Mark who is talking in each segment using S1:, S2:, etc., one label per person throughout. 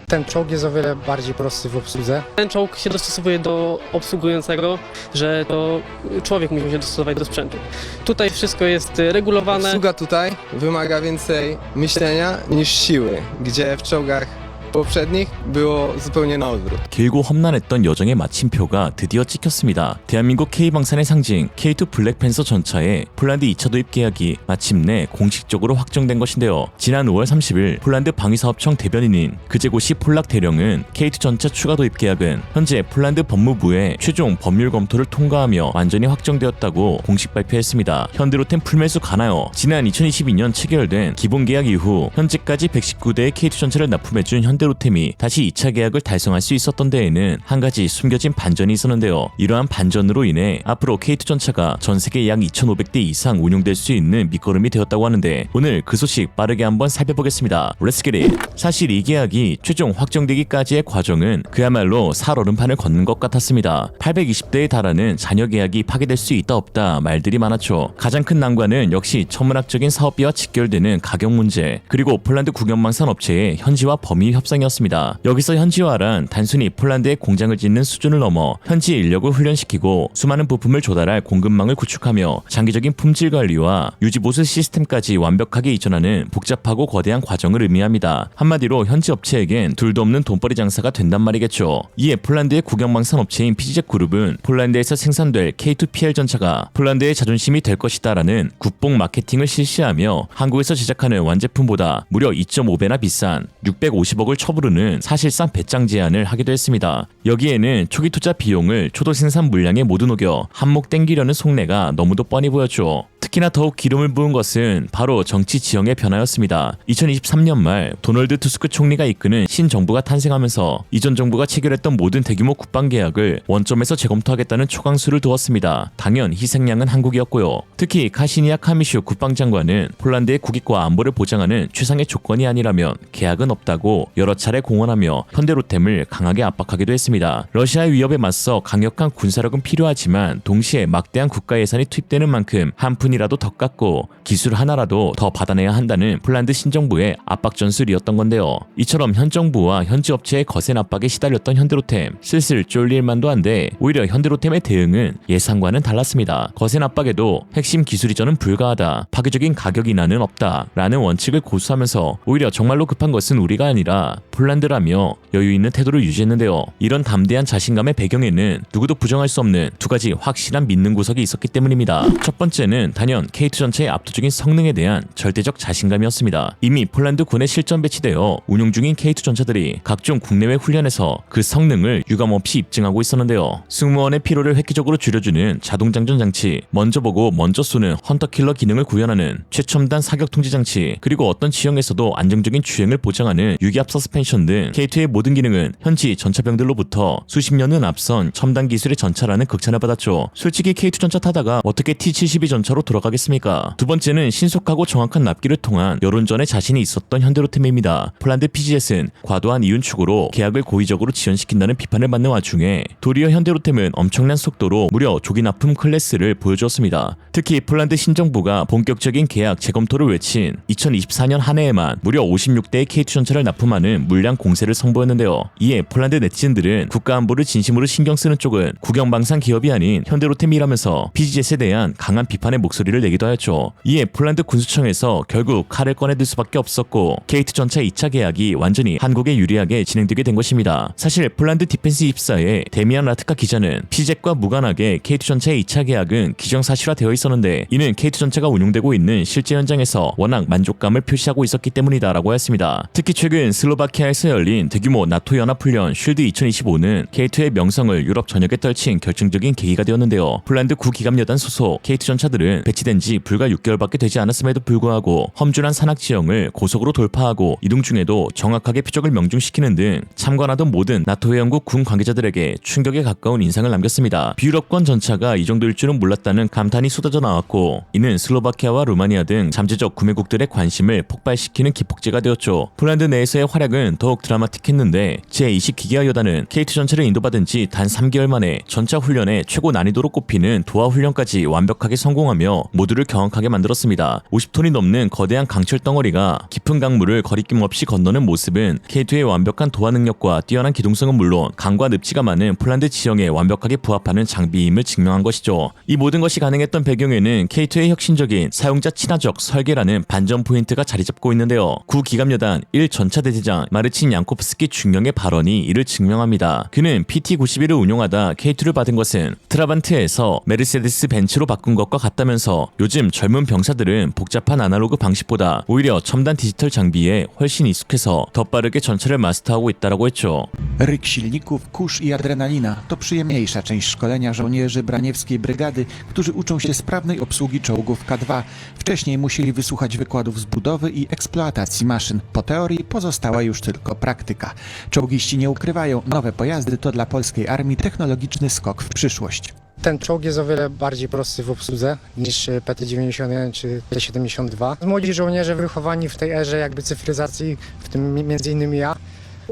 S1: Ten czołg jest o wiele bardziej prosty w obsłudze.
S2: Ten czołg się dostosowuje do obsługującego, że to człowiek musi się dostosować do sprzętu. Tutaj wszystko jest regulowane.
S3: Obsługa tutaj wymaga więcej myślenia niż siły, gdzie w czołgach poprzednich było zupełnie na odwrót.
S4: 길고 험난했던 여정의 마침표가 드디어 찍혔습니다. 대한민국 K방산의 상징 K2 블랙팬서 전차의 폴란드 2차 도입 계약이 마침내 공식적으로 확정된 것인데요. 지난 5월 30일 폴란드 방위사업청 대변인인 그제고시 폴락 대령은 K2 전차 추가 도입 계약은 현재 폴란드 법무부의 최종 법률 검토를 통과하며 완전히 확정되었다고 공식 발표했습니다. 현대로템 풀매수 가나요? 지난 2022년 체결된 기본 계약 이후 현재까지 119대의 K2 전차를 납품해준 현대로템이 다시 2차 계약을 달성할 수 있었던 데에는 한 가지 숨겨진 반전이 있었는데요. 이러한 반전으로 인해 앞으로 K2 전차가 전 세계 약 2,500대 이상 운용될 수 있는 밑거름이 되었다고 하는데 오늘 그 소식 빠르게 한번 살펴보겠습니다. Let's get it! 사실 이 계약이 최종 확정되기까지의 과정은 그야말로 살얼음판을 걷는 것 같았습니다. 820대에 달하는 잔여 계약이 파기될 수 있다 없다 말들이 많았죠. 가장 큰 난관은 역시 천문학적인 사업비와 직결되는 가격 문제 그리고 폴란드 국영망산 업체의 현지화 범위 협상이었습니다. 여기서 현지화란 단순히 폴란드에 공장을 짓는 수준을 넘어 현지 인력을 훈련시키고 수많은 부품을 조달할 공급망을 구축하며 장기적인 품질 관리와 유지 보수 시스템까지 완벽하게 이전하는 복잡하고 거대한 과정을 의미합니다. 한마디로 현지 업체에겐 둘도 없는 돈벌이 장사가 된단 말이겠죠. 이에 폴란드의 국영망산 업체인 PGZ 그룹은 폴란드에서 생산될 K2PL 전차가 폴란드의 자존심이 될 것이다라는 국뽕 마케팅을 실시하며 한국에서 제작하는 완제품보다 무려 2.5배나 비싼 650억을 쳐부르는 사실상 배짱 제안을 하기도 했습니다. 여기에는 초기 투자 비용을 초도 생산 물량에 모두 녹여 한몫 땡기려는 속내가 너무도 뻔히 보였죠. 특히나 더욱 기름을 부은 것은 바로 정치 지형의 변화였습니다. 2023년 말 도널드 투스크 총리가 이끄는 신정부가 탄생하면서 이전 정부가 체결했던 모든 대규모 국방 계약을 원점에서 재검토하겠다는 초강수를 두었습니다. 당연 희생양은 한국이었고요. 특히 카시니아 카미슈 국방장관은 폴란드의 국익과 안보를 보장하는 최상의 조건이 아니라면 계약은 없다고 여러 차례 공언하며 현대로템을 강하게 압박하기도 했습니다. 러시아의 위협에 맞서 강력한 군사력은 필요하지만 동시에 막대한 국가 예산이 투입되는 만큼 한 푼이라도 더 깎고 기술 하나라도 더 받아내야 한다는 폴란드 신정부의 압박 전술이었던 건데요. 이처럼 현 정부와 현지 업체의 거센 압박에 시달렸던 현대로템 슬슬 쫄릴 만도 한데 오히려 현대로템의 대응은 예상과는 달랐습니다. 거센 압박에도 핵심 기술 이전은 불가하다, 파괴적인 가격 인하는 없다 라는 원칙을 고수하면서 오히려 정말로 급한 것은 우리가 아니라 폴란드라며 여유 있는 태도를 유지했는데요. 이런 담대한 자신감의 배경에는 누구도 부정할 수 없는 두 가지 확실한 믿는 구석이 있었기 때문입니다. 첫 번째는 단연 K2 전차의 압도적인 성능에 대한 절대적 자신감이었습니다. 이미 폴란드 군에 실전 배치되어 운용 중인 K2 전차들이 각종 국내외 훈련에서 그 성능을 유감없이 입증하고 있었는데요. 승무원의 피로를 획기적으로 줄여주는 자동장전 장치, 먼저 보고 먼저 쏘는 헌터킬러 기능을 구현하는 최첨단 사격 통제 장치, 그리고 어떤 지형에서도 안정적인 주행을 보장하는 유기압 서스펜션 등 K2의 모든 기능은 현지 전차병들로부터 수십 년은 앞선 첨단 기술의 전차라는 극찬을 받았죠. 솔직히 K2 전차 타다가 어떻게 T-72 전차로 돌아가겠습니까? 두 번째는 신속하고 정확한 납기를 통한 여론전에 자신이 있었던 현대로템입니다. 폴란드 PGZ는 과도한 이윤 추구로 계약을 고의적으로 지연시킨다는 비판을 받는 와중에 도리어 현대로템은 엄청난 속도로 무려 조기 납품 클래스를 보여주었습니다. 특히 폴란드 신정부가 본격적인 계약 재검토를 외친 2024년 한 해에만 무려 56대의 K2 전차를 납품하는 물량 공세를 선보였는데요. 이에 폴란드 네티즌들은 국가 안보를 진심으로 신경 쓰는 쪽은 국영방산 기업이 아닌 현대로템이라면서 PGZ에 대한 강한 비판의 목소리를 내기도 하였죠. 이에 폴란드 군수청에서 결국 칼을 꺼내들 수밖에 없었고 K2 전차 2차 계약이 완전히 한국에 유리하게 진행되게 된 것입니다. 사실 폴란드 디펜스 24의 데미안 라트카 기자는 PGZ과 무관하게 K2 전차의 2차 계약은 기정사실화되어 있었는데 이는 K2 전차가 운용되고 있는 실제 현장에서 워낙 만족감을 표시하고 있었기 때문이다라고 했습니다. 특히 최근 슬로바키아에서 열린 대규모 나토 연합훈련 쉴드 2025는 K2의 명성을 유럽 전역에 떨친 결정적인 계기가 되었는데요. 폴란드 구기갑여단 소속 K2 전차들은 배치된 지 불과 6개월밖에 되지 않았음에도 불구하고 험준한 산악 지형을 고속으로 돌파하고 이동 중에도 정확하게 표적을 명중시키는 등 참관하던 모든 나토 회원국 군 관계자들에게 충격에 가까운 인상을 남겼습니다. 비유럽권 전차가 이 정도일 줄은 몰랐다는 감탄이 쏟아져 나왔고 이는 슬로바키아와 루마니아 등 잠재적 구매국들의 관심을 폭발시키는 기폭제가 되었죠. 폴란드 내에서의 활약을 시작은 더욱 드라마틱했는데 제20기계화 여단은 K2 전차를 인도받은 지 단 3개월 만에 전차 훈련의 최고 난이도로 꼽히는 도하 훈련까지 완벽하게 성공하며 모두를 경악하게 만들었습니다. 50톤이 넘는 거대한 강철 덩어리가 깊은 강물을 거리낌 없이 건너는 모습은 K2의 완벽한 도하 능력과 뛰어난 기동성은 물론 강과 늪지가 많은 폴란드 지형에 완벽하게 부합하는 장비임을 증명한 것이죠. 이 모든 것이 가능했던 배경에는 K2의 혁신적인 사용자 친화적 설계라는 반전 포인트가 자리 잡고 있는데요. 구 기갑여단 1전차대대장 마르친 양코프스키 중령의 발언이 이를 증명합니다. 그는 PT-91을 운용하다 K2를 받은 것은 트라반트에서 메르세데스 벤츠로 바꾼 것과 같다면서 요즘 젊은 병사들은 복잡한 아날로그 방식보다 오히려 첨단 디지털 장비에 훨씬 익숙해서 더 빠르게 전차를 마스터하고 있다라고 했죠.
S5: Ryk silników, kurz i adrenalina to przyjemniejsza część szkolenia żołnierzy Braniewskiej Brygady, którzy uczą się sprawnej obsługi czołgów K2. Wcześniej musieli wysłuchać wykładów z budowy i eksploatacji maszyn. Po teorii pozostała już tylko praktyka. Czołgiści nie ukrywają, nowe pojazdy to dla polskiej armii technologiczny skok w przyszłość.
S1: Ten czołg jest o wiele bardziej prosty w obsłudze niż PT-91 czy T-72. Młodzi żołnierze wychowani w tej erze jakby cyfryzacji, w tym między innymi ja,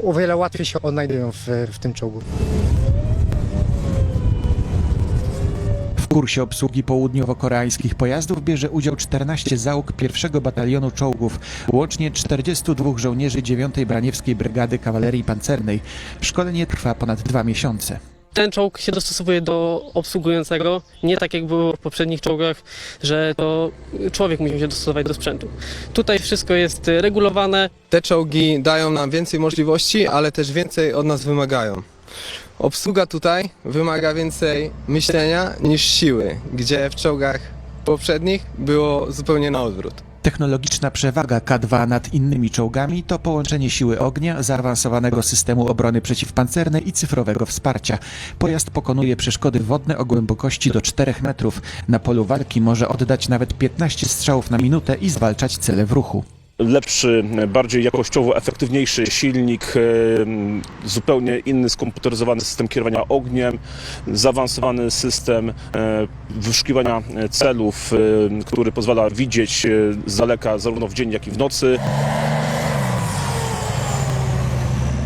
S1: o wiele łatwiej się odnajdują w tym czołgu.
S5: W kursie obsługi południowo-koreańskich pojazdów bierze udział 14 załóg 1 Batalionu Czołgów, łącznie 42 żołnierzy 9 Braniewskiej Brygady Kawalerii Pancernej. Szkolenie trwa ponad 2 miesiące.
S2: Ten czołg się dostosowuje do obsługującego, nie tak jak było w poprzednich czołgach, że to człowiek musi się dostosować do sprzętu. Tutaj wszystko jest regulowane.
S3: Te czołgi dają nam więcej możliwości, ale też więcej od nas wymagają. Obsługa tutaj wymaga więcej myślenia niż siły, gdzie w czołgach poprzednich było zupełnie na odwrót.
S5: Technologiczna przewaga K2 nad innymi czołgami to połączenie siły ognia, zaawansowanego systemu obrony przeciwpancernej i cyfrowego wsparcia. Pojazd pokonuje przeszkody wodne o głębokości do 4 metrów. Na polu walki może oddać nawet 15 strzałów na minutę i zwalczać cele w ruchu.
S6: Lepszy, bardziej jakościowo efektywniejszy silnik, zupełnie inny skomputeryzowany system kierowania ogniem, zaawansowany system wyszukiwania celów, który pozwala widzieć z daleka zarówno w dzień, jak i w nocy.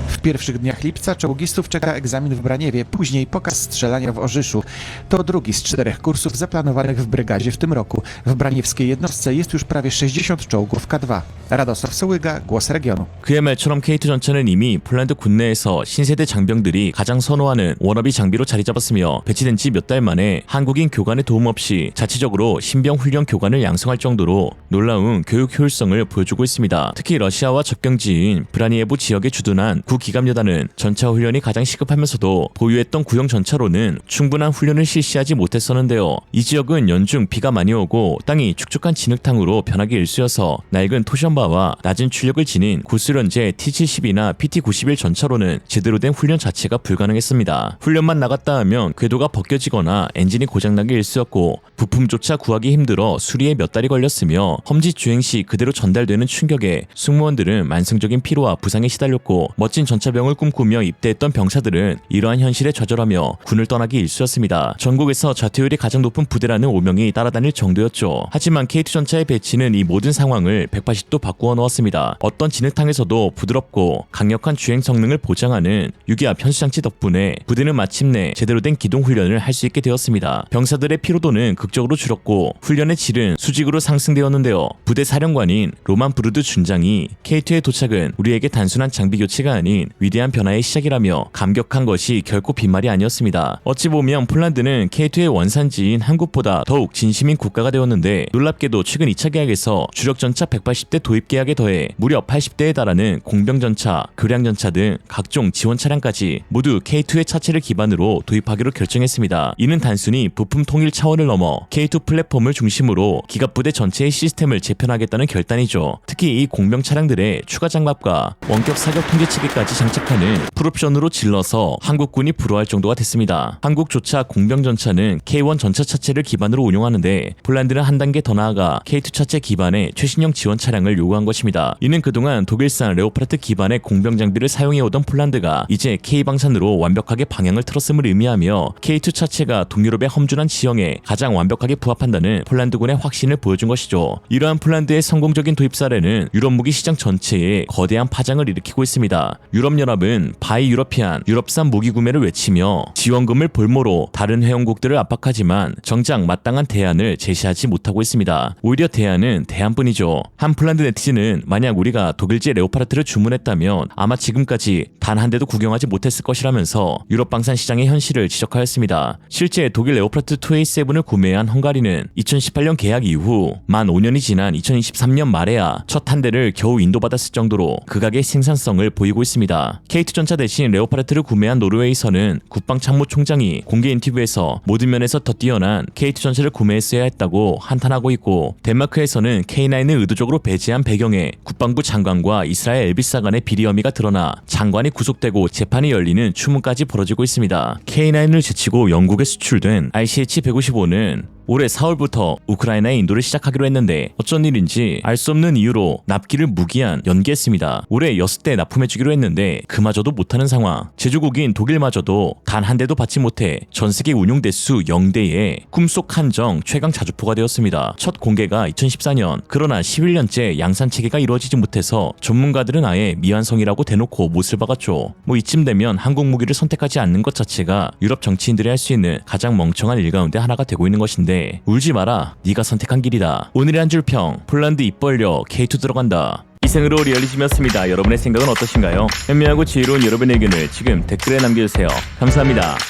S5: W pierwszych dniach lipca czołgistów czeka egzamin w Braniewie, później pokaz strzelania w Orzyszu. To drugi z 4 kursów zaplanowanych w brygadzie w tym roku. W braniewskiej jednostce jest już prawie 60 czołgów K2. Radosław Sołyga, Głos Regionu.
S4: 그의 말처럼 K2 전차는 이미 폴란드 국내에서 신세대 장병들이 가장 선호하는 워너비 장비로 자리 잡았으며 배치된 지 몇 달 만에 한국인 교관의 도움 없이 자체적으로 신병 훈련 교관을 양성할 정도로 놀라운 교육 효율성을 보여주고 있습니다. 특히 러시아와 접경지인 브라니에브 지역에 주둔한 구 기갑여단은 전차 훈련이 가장 시급하면서도 보유했던 구형 전차로는 충분한 훈련을 실시하지 못했었는데요. 이 지역은 연중 비가 많이 오고 땅이 축축한 진흙탕으로 변하기 일쑤여서 낡은 토션바와 낮은 출력을 지닌 구수련제 T-70이나 PT-91 전차로는 제대로 된 훈련 자체가 불가능했습니다. 훈련만 나갔다 하면 궤도가 벗겨지거나 엔진이 고장나기 일쑤였고 부품조차 구하기 힘들어 수리에 몇 달이 걸렸으며 험지 주행 시 그대로 전달되는 충격에 승무원들은 만성적인 피로와 부상에 시달렸고 멋진 전차병을 꿈꾸며 입대했던 병사들은 이러한 현실에 좌절하며 군을 떠나기 일쑤였습니다. 전국에서 자퇴율이 가장 높은 부대라는 오명이 따라다닐 정도였죠. 하지만 K2 전차의 배치는 이 모든 상황을 180도 바꾸어 놓았습니다. 어떤 진흙탕에서도 부드럽고 강력한 주행 성능을 보장하는 유기압 현수장치 덕분에 부대는 마침내 제대로 된 기동 훈련을 할 수 있게 되었습니다. 병사들의 피로도는 극적으로 줄었고 훈련의 질은 수직으로 상승되었는데요. 부대 사령관인 로만 브루드 준장이 K2의 도착은 우리에게 단순한 장비 교체가 아닌 위대한 변화의 시작이라며 감격한 것이 결코 빈말이 아니었습니다. 어찌 보면 폴란드는 K2의 원산지인 한국보다 더욱 진심인 국가가 되었는데 놀랍게도 최근 2차 계약에서 주력 전차 180대 도입 계약에 더해 무려 80대에 달하는 공병전차, 교량전차 등 각종 지원 차량까지 모두 K2의 차체를 기반으로 도입하기로 결정했습니다. 이는 단순히 부품 통일 차원을 넘어 K2 플랫폼을 중심으로 기갑부대 전체의 시스템을 재편하겠다는 결단이죠. 특히 이 공병 차량들의 추가 장갑과 원격 사격 통제 체계까지 장착하는 풀옵션으로 질러서 한국군이 부러워할 정도가 됐습니다. 한국조차 공병 전차는 K1 전차 차체를 기반으로 운용하는데 폴란드는 한 단계 더 나아가 K2 차체 기반의 최신형 지원 차량을 요구한 것입니다. 이는 그동안 독일산 레오파르트 기반의 공병 장비를 사용해오던 폴란드가 이제 K방산으로 완벽하게 방향을 틀었음을 의미하며 K2 차체가 동유럽의 험준한 지형에 가장 완벽하게 부합한다는 폴란드군의 확신을 보여준 것이죠. 이러한 폴란드의 성공적인 도입 사례는 유럽 무기 시장 전체에 거대한 파장을 일으키고 있습니다. 유럽연합은 바이 유러피안 유럽산 무기 구매를 외치며 지원금을 볼모로 다른 회원국들을 압박하지만 정작 마땅한 대안을 제시하지 못하고 있습니다. 오히려 대안은 대안뿐이죠. 한 폴란드 네티즌은 만약 우리가 독일제 레오파르트를 주문했다면 아마 지금까지 단 한 대도 구경하지 못했을 것이라면서 유럽 방산 시장의 현실을 지적하였습니다. 실제 독일 레오파르트 2A7을 구매한 헝가리는 2018년 계약 이후 만 5년이 지난 2023년 말에야 첫 한 대를 겨우 인도받았을 정도로 극악의 생산성을 보이고 있습니다. K2 전차 대신 레오파르트를 구매한 노르웨이에서는 국방참모총장이 공개 인터뷰에서 모든 면에서 더 뛰어난 K2 전차를 구매했어야 했다고 한탄하고 있고, 덴마크에서는 K9을 의도적으로 배제한 배경에 국방부 장관과 이스라엘 엘비스 간의 비리 혐의가 드러나 장관이 구속되고 재판이 열리는 추문까지 벌어지고 있습니다. K9을 제치고 영국에 수출된 RCH-155는 올해 4월부터 우크라이나에 인도를 시작하기로 했는데 어쩐 일인지 알 수 없는 이유로 납기를 무기한 연기했습니다. 올해 6대 납품해주기로 했는데 그마저도 못하는 상황. 제조국인 독일마저도 단 한 대도 받지 못해 전세계 운용 대수 0대에 꿈속 한정 최강 자주포가 되었습니다. 첫 공개가 2014년. 그러나 11년째 양산 체계가 이루어지지 못해서 전문가들은 아예 미완성이라고 대놓고 못을 박았죠. 이쯤 되면 한국 무기를 선택하지 않는 것 자체가 유럽 정치인들이 할 수 있는 가장 멍청한 일 가운데 하나가 되고 있는 것인데, 울지 마라, 네가 선택한 길이다. 오늘의 한 줄 평, 폴란드 입 벌려 K2 들어간다. 이생으로 리얼리즘이었습니다. 여러분의 생각은 어떠신가요? 현명하고 지혜로운 여러분의 의견을 지금 댓글에 남겨주세요. 감사합니다.